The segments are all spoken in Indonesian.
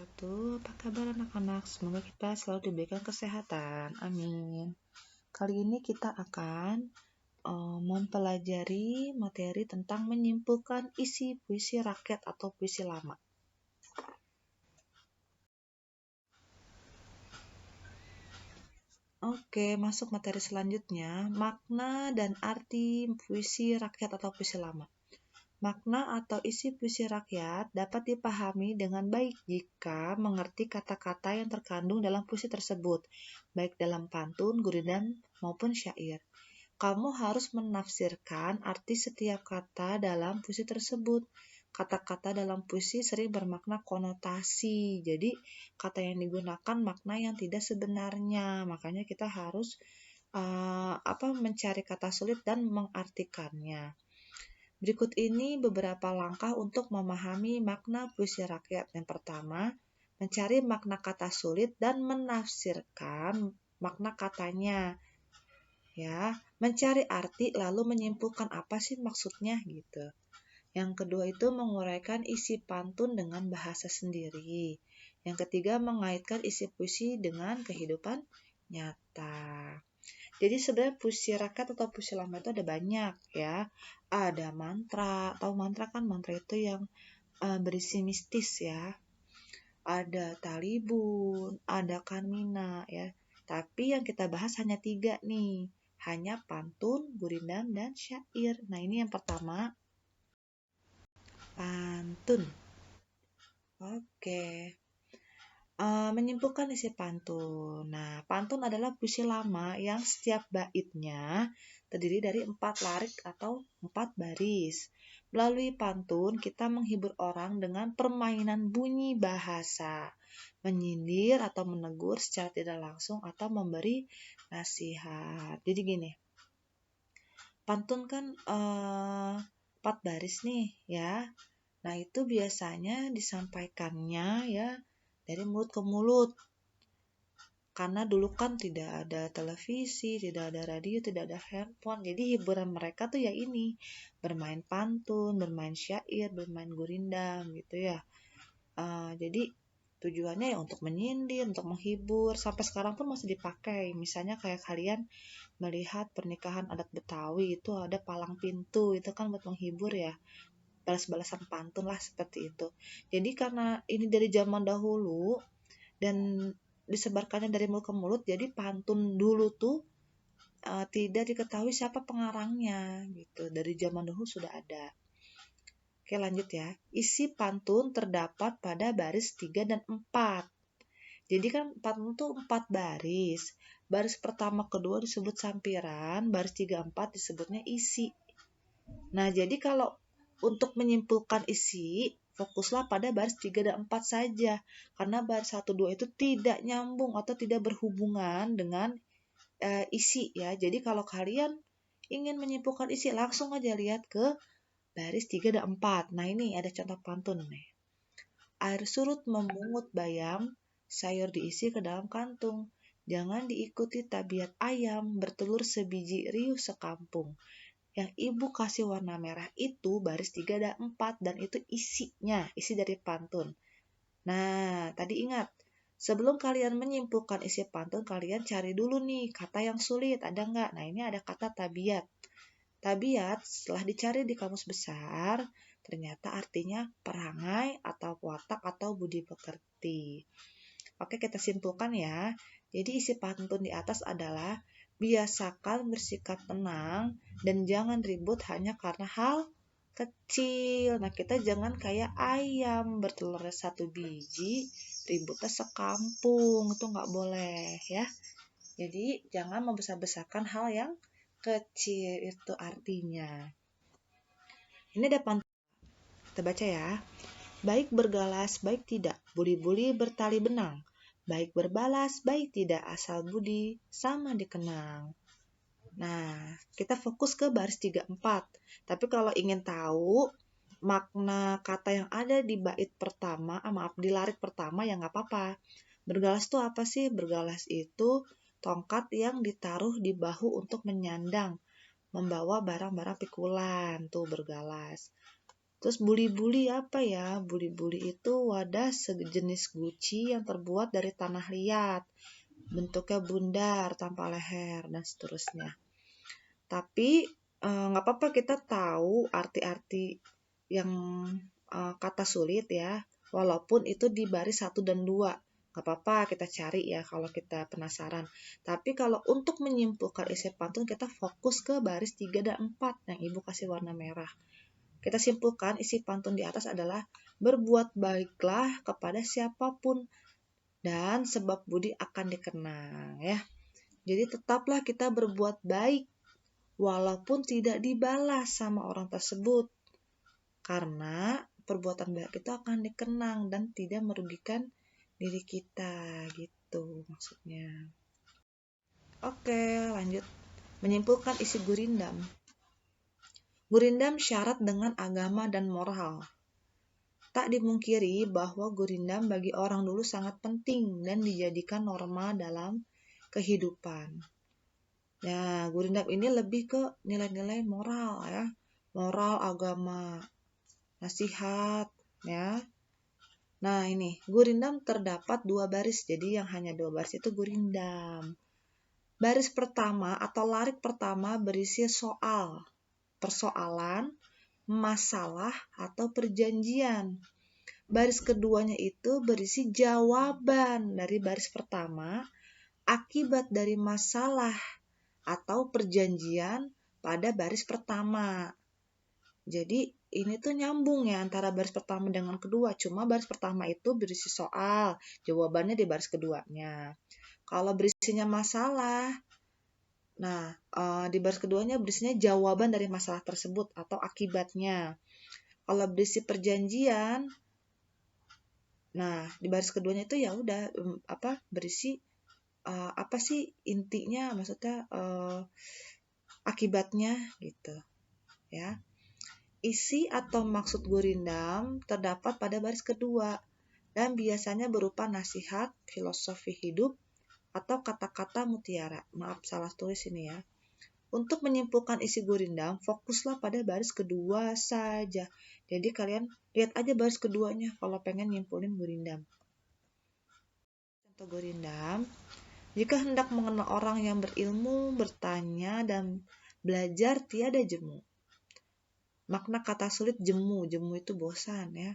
wabarakatuh. Apa kabar anak-anak? Semoga kita selalu diberikan kesehatan. Amin. Kali ini kita akan mempelajari materi tentang menyimpulkan isi puisi rakyat atau puisi lama. Oke, masuk materi selanjutnya, makna dan arti puisi rakyat atau puisi lama. Makna atau isi puisi rakyat dapat dipahami dengan baik jika mengerti kata-kata yang terkandung dalam puisi tersebut, baik dalam pantun, gurindam, maupun syair. Kamu harus menafsirkan arti setiap kata dalam puisi tersebut. Kata-kata dalam puisi sering bermakna konotasi, jadi kata yang digunakan makna yang tidak sebenarnya. Makanya kita harus mencari kata sulit dan mengartikannya. Berikut ini beberapa langkah untuk memahami makna puisi rakyat. Yang pertama, mencari makna kata sulit dan menafsirkan makna katanya. Ya, mencari arti lalu menyimpulkan apa sih maksudnya gitu. Yang kedua itu menguraikan isi pantun dengan bahasa sendiri. Yang ketiga mengaitkan isi puisi dengan kehidupan nyata. Jadi sebenarnya puisi rakyat atau puisi lama itu ada banyak ya. Ada mantra, tahu mantra kan? Mantra itu yang berisi mistis ya. Ada talibun, ada karmina ya. Tapi yang kita bahas hanya 3 nih. Hanya pantun, gurindam, dan syair. Nah ini yang pertama, pantun. Oke. Menyimpulkan isi pantun. Nah, pantun adalah puisi lama yang setiap baitnya terdiri dari 4 larik atau 4 baris. Melalui pantun, kita menghibur orang dengan permainan bunyi bahasa, menyindir atau menegur secara tidak langsung atau memberi nasihat. Jadi gini, pantun kan 4 baris nih ya. Nah, itu biasanya disampaikannya ya dari mulut ke mulut. Karena dulu kan tidak ada televisi, tidak ada radio, tidak ada handphone. Jadi hiburan mereka tuh ya ini, bermain pantun, bermain syair, bermain gurindam gitu ya. Jadi tujuannya ya untuk menyindir, untuk menghibur. Sampai sekarang pun masih dipakai. Misalnya kayak kalian melihat pernikahan adat Betawi itu ada palang pintu, itu kan buat menghibur ya. Balas-balasan pantun lah seperti itu. Jadi karena ini dari zaman dahulu dan disebarkannya dari mulut ke mulut, jadi pantun dulu tuh tidak diketahui siapa pengarangnya gitu. Dari zaman dahulu sudah ada. Oke, lanjut ya. Isi pantun terdapat pada baris 3 dan 4. Jadi kan pantun tuh 4 baris. Baris pertama kedua disebut sampiran, baris 3 4 disebutnya isi. Nah, jadi kalau untuk menyimpulkan isi, fokuslah pada baris 3 dan 4 saja. Karena baris 1, 2 itu tidak nyambung atau tidak berhubungan dengan isi ya. Jadi kalau kalian ingin menyimpulkan isi, langsung aja lihat ke baris 3 dan 4. Nah ini ada contoh pantun nih. Air surut memungut bayam, sayur diisi ke dalam kantung. Jangan diikuti tabiat ayam, bertelur sebiji riuh sekampung. Yang ibu kasih warna merah itu baris 3 dan 4 dan itu isinya, isi dari pantun. Nah, tadi ingat, sebelum kalian menyimpulkan isi pantun, kalian cari dulu nih kata yang sulit, ada nggak? Nah, ini ada kata tabiat. Tabiat setelah dicari di kamus besar, ternyata artinya perangai atau watak atau budi pekerti. Oke, kita simpulkan ya. Jadi isi pantun di atas adalah biasakan bersikap tenang dan jangan ribut hanya karena hal kecil. Nah, kita jangan kayak ayam bertelur 1 biji, ributnya sekampung. Itu nggak boleh ya. Jadi jangan membesar-besarkan hal yang kecil, itu artinya. Ini ada pantun. Kita baca ya. Baik bergalas, baik tidak, buli-buli bertali benang. Baik berbalas, baik tidak, asal budi sama dikenang. Nah, kita fokus ke baris 3, 4. Tapi kalau ingin tahu makna kata yang ada di bait pertama, di larik pertama ya nggak apa-apa. Bergalas itu apa sih? Bergalas itu tongkat yang ditaruh di bahu untuk menyandang, membawa barang-barang pikulan, tuh bergalas. Terus buli-buli apa ya? Buli-buli itu wadah sejenis guci yang terbuat dari tanah liat. Bentuknya bundar tanpa leher dan seterusnya. Tapi nggak apa-apa kita tahu arti-arti yang kata sulit ya. Walaupun itu di baris 1 dan 2. Nggak apa-apa kita cari ya kalau kita penasaran. Tapi kalau untuk menyimpulkan isi pantun kita fokus ke baris 3 dan 4 yang Ibu kasih warna merah. Kita simpulkan isi pantun di atas adalah berbuat baiklah kepada siapapun dan sebab budi akan dikenang ya. Jadi tetaplah kita berbuat baik walaupun tidak dibalas sama orang tersebut. Karena perbuatan baik itu akan dikenang dan tidak merugikan diri kita gitu maksudnya. Oke, lanjut. Menyimpulkan isi gurindam. Gurindam syarat dengan agama dan moral. Tak dimungkiri bahwa gurindam bagi orang dulu sangat penting dan dijadikan norma dalam kehidupan. Nah, gurindam ini lebih ke nilai-nilai moral ya. Moral, agama, nasihat ya. Nah, ini gurindam terdapat 2 baris. Jadi yang hanya 2 baris itu gurindam. Baris pertama atau larik pertama berisi soal, persoalan, masalah, atau perjanjian. Baris keduanya itu berisi jawaban dari baris pertama, akibat dari masalah atau perjanjian pada baris pertama. Jadi ini tuh nyambung ya antara baris pertama dengan kedua. Cuma baris pertama itu berisi soal, jawabannya di baris keduanya. Kalau berisinya masalah, nah, di baris keduanya berisinya jawaban dari masalah tersebut atau akibatnya. Kalau berisi perjanjian, nah di baris keduanya itu ya udah berisi apa sih intinya, maksudnya akibatnya gitu ya. Isi atau maksud gurindam terdapat pada baris kedua dan biasanya berupa nasihat, filosofi hidup, atau kata-kata mutiara. Maaf salah tulis ini ya. Untuk menyimpulkan isi gurindam, fokuslah pada baris kedua saja. Jadi kalian lihat aja baris keduanya kalau pengen nyimpulin gurindam. Contoh gurindam, jika hendak mengenal orang yang berilmu, bertanya dan belajar tiada jemu. Makna kata sulit jemu, jemu itu bosan ya.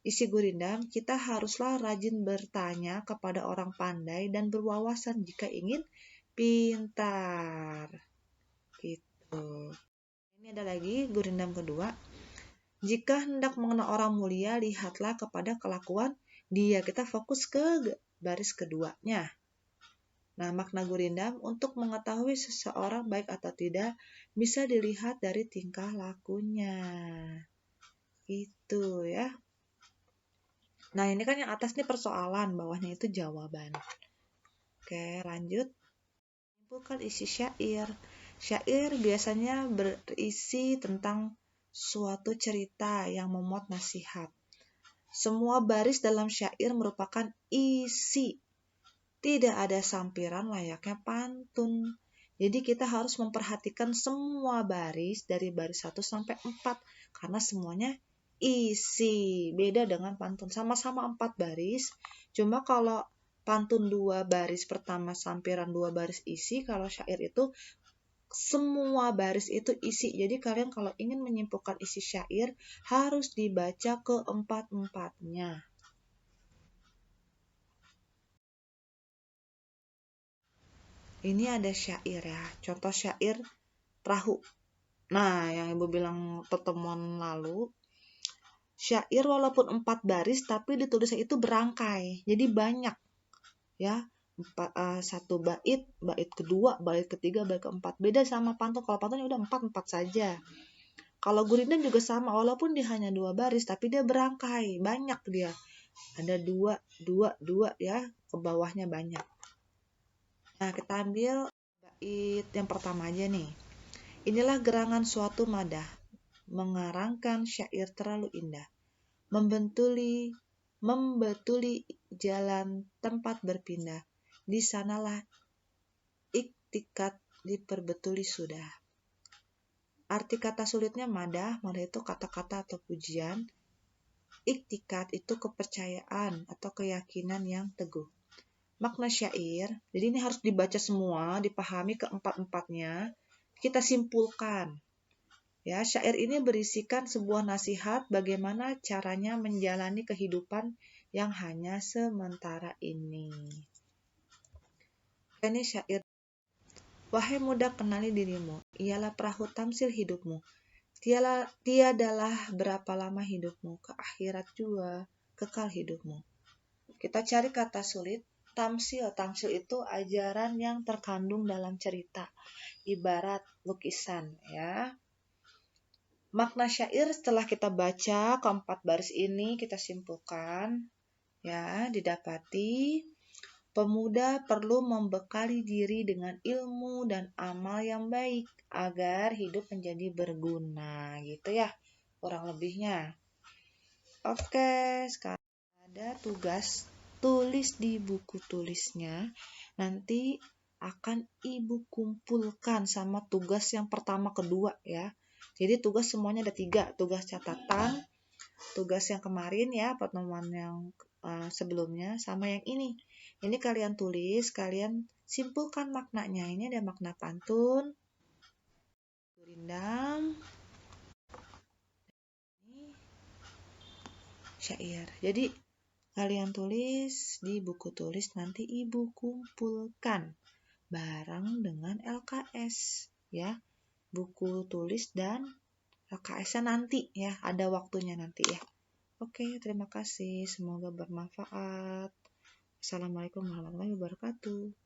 Isi gurindam, kita haruslah rajin bertanya kepada orang pandai dan berwawasan jika ingin pintar. Gitu. Ini ada lagi gurindam kedua. Jika hendak mengenal orang mulia, lihatlah kepada kelakuan dia. Kita fokus ke baris keduanya. Nah, makna gurindam, untuk mengetahui seseorang baik atau tidak, bisa dilihat dari tingkah lakunya. Gitu ya. Nah, ini kan yang atas nih persoalan, bawahnya itu jawaban. Oke, lanjut. Simpulkan isi syair. Syair biasanya berisi tentang suatu cerita yang memuat nasihat. Semua baris dalam syair merupakan isi. Tidak ada sampiran layaknya pantun. Jadi kita harus memperhatikan semua baris dari baris 1 sampai 4 karena semuanya isi. Beda dengan pantun, sama-sama 4 baris. Cuma kalau pantun 2 baris pertama sampiran 2 baris isi, kalau syair itu semua baris itu isi. Jadi kalian kalau ingin menyimpulkan isi syair harus dibaca keempat-empatnya. Ini ada syair ya. Contoh syair perahu. Nah, yang Ibu bilang pertemuan lalu, syair walaupun 4 baris tapi ditulisnya itu berangkai. Jadi banyak ya. Satu bait, bait kedua, bait ketiga, bait keempat. Beda sama pantun. Kalau pantun udah 4 saja. Kalau gurindam juga sama, walaupun dia hanya 2 baris tapi dia berangkai, banyak dia. Ada 2 ya, ke bawahnya banyak. Nah, kita ambil bait yang pertama aja nih. Inilah gerangan suatu madah, mengarangkan syair terlalu indah, membetuli jalan tempat berpindah, di sanalah iktikat diperbetuli sudah. Arti kata sulitnya madah itu kata-kata atau pujian. Iktikat itu kepercayaan atau keyakinan yang teguh. Makna syair, jadi ini harus dibaca semua, dipahami keempat-empatnya. Kita simpulkan. Ya, syair ini berisikan sebuah nasihat bagaimana caranya menjalani kehidupan yang hanya sementara ini. Ini syair. Wahai muda, kenali dirimu, ialah perahu tamsil hidupmu. Tiadalah berapa lama hidupmu, ke akhirat juga kekal hidupmu. Kita cari kata sulit. Tamsil itu ajaran yang terkandung dalam cerita, ibarat lukisan ya. Makna syair setelah kita baca keempat baris ini kita simpulkan ya, didapati pemuda perlu membekali diri dengan ilmu dan amal yang baik agar hidup menjadi berguna gitu ya, kurang lebihnya. Oke, sekarang ada tugas tulis di buku tulisnya. Nanti akan Ibu kumpulkan sama tugas yang pertama kedua ya. Jadi tugas semuanya ada 3. Tugas catatan, tugas yang kemarin ya, pertemuan yang sebelumnya, sama yang ini. Ini kalian tulis, kalian simpulkan maknanya. Ini ada makna pantun, rindam, ini syair. Jadi kalian tulis di buku tulis, nanti Ibu kumpulkan bareng dengan LKS ya. Buku tulis dan LKS-nya nanti ya, ada waktunya nanti ya. Oke, terima kasih. Semoga bermanfaat. Assalamualaikum warahmatullahi wabarakatuh.